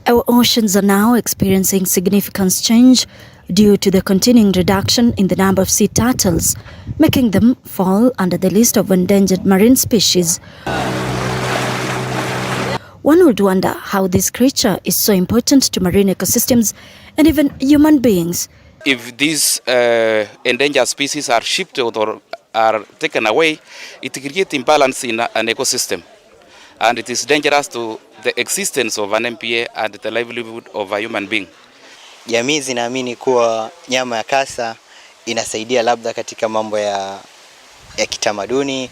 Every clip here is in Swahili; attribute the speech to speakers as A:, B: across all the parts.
A: Our oceans are now experiencing significant change due to the continuing reduction in the number of sea turtles, making them fall under the list of endangered marine species. One would wonder how this creature is so important to marine ecosystems and even human beings.
B: If these endangered species are shipped or are taken away, it creates imbalance in an ecosystem. And it is dangerous to the existence of an MPA and the livelihood of a human being.
C: Jamii zinaamini kuwa nyama ya kasa inasaidia labda katika mambo ya kitamaduni,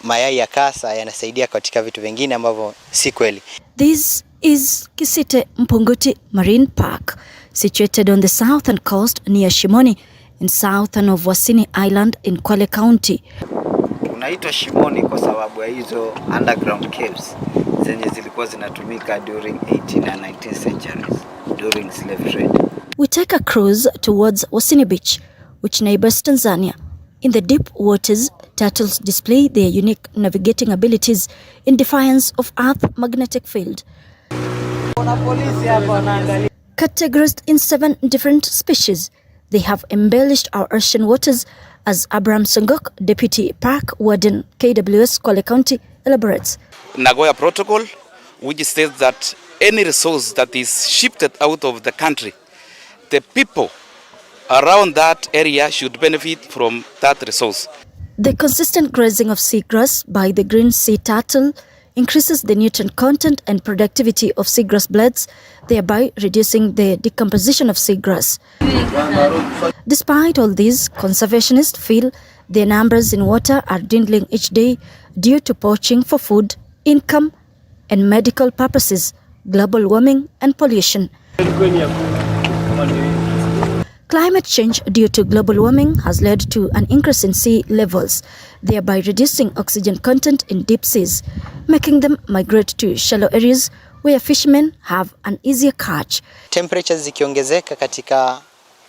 C: mayai ya kasa yanasaidia katika vitu vingine ambavyo si kweli.
A: This is Kisite Mpunguti Marine Park, situated on the southern coast near Shimoni in southern of Wasini Island in Kwale County.
D: Unaitwa Shimoni kwa sababu ya hizo underground caves zenye zilikuwa zinatumika during 18th and 19th centuries during slave trade.
A: We take a cruise towards Wasini Beach, which neighbors Tanzania. In the deep waters, turtles display their unique navigating abilities in defiance of Earth's magnetic field. Categorized in 7 different species, they have embellished our ocean waters, as Abraham Songok, Deputy Park Warden, KWS Kwale County, elaborates.
B: Nagoya Protocol, which states that any resource that is shipped out of the country, the people around that area should benefit from that resource.
A: The consistent grazing of seagrass by the green sea turtle increases the nutrient content and productivity of seagrass blades, thereby reducing the decomposition of seagrass. Despite all this, conservationists feel their numbers in water are dwindling each day due to poaching for food, income, and medical purposes, global warming, and pollution. Climate change due to global warming has led to an increase in sea levels, thereby reducing oxygen content in deep seas, making them migrate to shallow areas where fishermen have an easier catch.
C: Temperatures zikiongezeka katika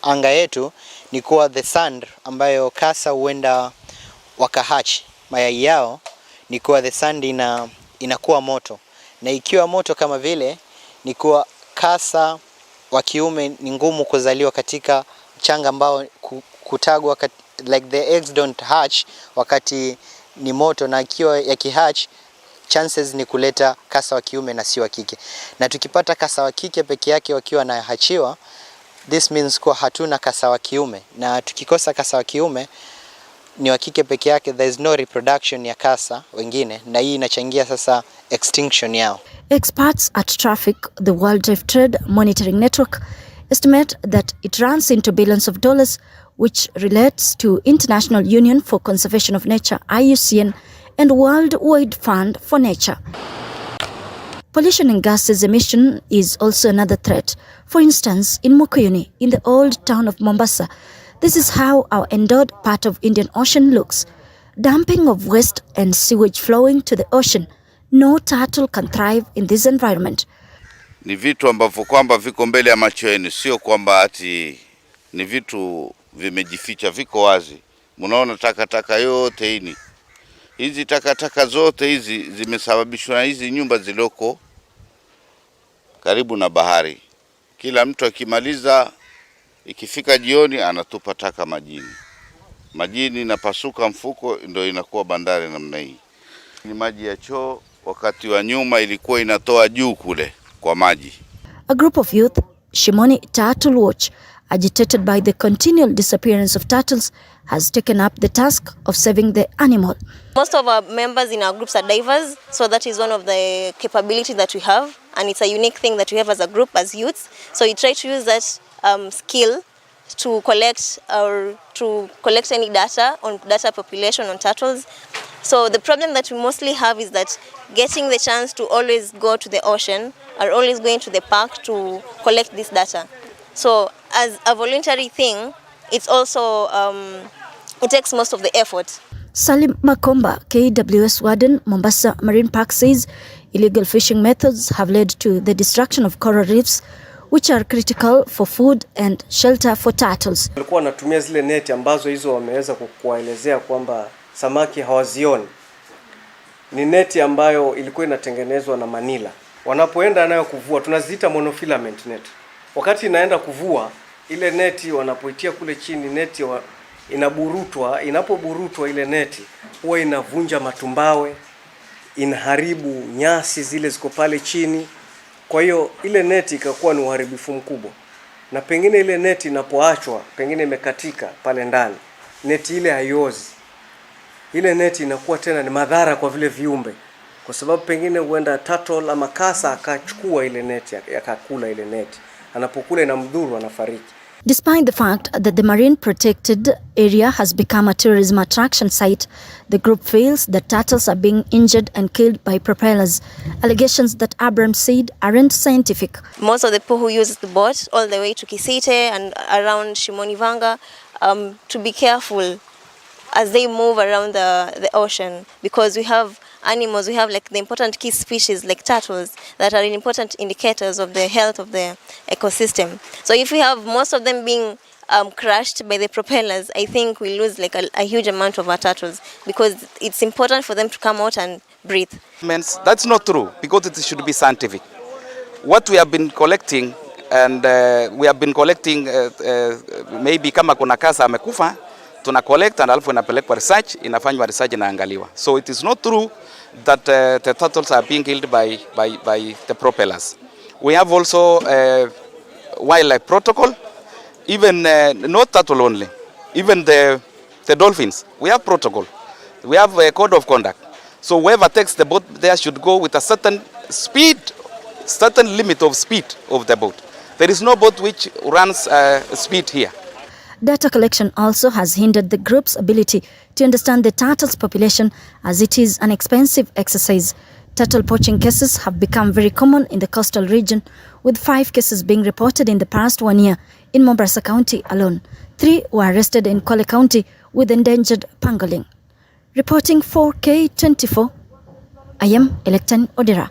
C: anga yetu ni kuwa the sand ambayo kasa huenda wakahatch mayai yao, ni kuwa the sand inakuwa moto, na ikiwa moto kama vile ni kuwa kasa wa kiume ni ngumu kuzaliwa katika mchanga ambao kutagwa like the eggs don't hatch wakati ni moto, na ikiwa yakihatch chances ni kuleta kasa wa kiume na si wa kike. Na tukipata kasa wa kike peke yake wakiwa na hachiwa, this means kuwa hatuna kasa wa kiume, na tukikosa kasa wa kiume ni wa kike peke yake, there is no reproduction ya kasa wengine, na hii inachangia sasa extinction yao.
A: Experts at Traffic, the Wildlife Trade Monitoring Network, estimate that it runs into billions of dollars, which relates to International Union for Conservation of Nature, IUCN, and Worldwide Fund for Nature. Pollution and gases emission is also another threat. For instance, in Mukuyuni, in the old town of Mombasa, this is how our endowed part of Indian Ocean looks. Dumping of waste and sewage flowing to the ocean. No turtle can thrive in this environment.
E: Ni vitu ambavyo kwamba viko mbele ya macho yenu, sio kwamba ati ni vitu vimejificha, viko wazi. Mnaona takataka yote hii. Hizi takataka zote hizi zimesababishwa na hizi nyumba ziloko karibu na bahari. Kila mtu akimaliza, ikifika jioni anatupa taka majini. Majini inapasuka mfuko, ndio inakuwa bandari namna hii. Ni maji ya choo, wakati wa nyuma ilikuwa inatoa juu kule kwa maji.
A: A group of youth, Shimoni Turtle Watch, agitated by the continual disappearance of turtles, has taken up the task of saving the animal.
F: Most of our members in our groups are divers, so that is one of the capabilities that we have, and it's a unique thing that we have as a group, as youths. So we try to use that skill to collect any data on data population on turtles. So the problem that we mostly have is that getting the chance to always go to the ocean or always going to the park to collect this data. So as a voluntary thing, it's also, it takes most of the effort.
A: Salim Makomba, KWS Warden, Mombasa Marine Park, says illegal fishing methods have led to the destruction of coral reefs, which are critical for food and shelter for turtles.
G: Walikuwa wanatumia zile neti ambazo hizo wameweza kukuelezea kwamba samaki hawazioni. Ni neti ambayo ilikuwa inatengenezwa na Manila. wanapoenda nayo kuvua, tunaziita monofilament net. Wakati inaenda kuvua, ile neti wanapoitia kule chini, neti inaburutwa. Inapoburutwa ile neti huwa inavunja matumbawe, inaharibu nyasi zile ziko pale chini. Kwa hiyo ile neti ikakuwa ni uharibifu mkubwa, na pengine ile neti inapoachwa pengine imekatika pale ndani, neti ile haiozi. Ile neti inakuwa tena ni madhara kwa vile viumbe, kwa sababu pengine huenda turtle ama kasa akachukua ile neti akakula ile neti, anapokula inamdhuru, anafariki.
A: Despite the fact that the marine protected area has become a tourism attraction site, the group feels that turtles are being injured and killed by propellers, allegations that Abraham said aren't scientific.
F: Most of the people who use the boat all the way to Kisite and around Shimoni Vanga, to be careful as they move around the ocean, because we have animals, we have like the important key species like turtles that are important indicators of the health of the ecosystem. So if we have most of them being crushed by the propellers, I think we lose like a huge amount of our turtles, because it's important for them to come out and breathe.
B: That's not true, because it should be scientific. What we have been collecting, and we have been collecting maybe kama kuna kasa amekufa, tuna collect and alafu inapelekwa research, inafanywa research inaangaliwa. So it is not true that the turtles are being killed by the propellers. We have also wildlife protocol, even not turtle only, even the dolphins. We have protocol. We have a code of conduct. So whoever takes the boat there should go with a certain speed, certain limit of speed of the boat. There is no boat which runs speed here.
A: Data collection also has hindered the group's ability to understand the turtles' population, as it is an expensive exercise. Turtle poaching cases have become very common in the coastal region, with 5 cases being reported in the past 1 year in Mombasa County alone. 3 were arrested in Kwale County with endangered pangolin. Reporting for K24, I am Electan Odera.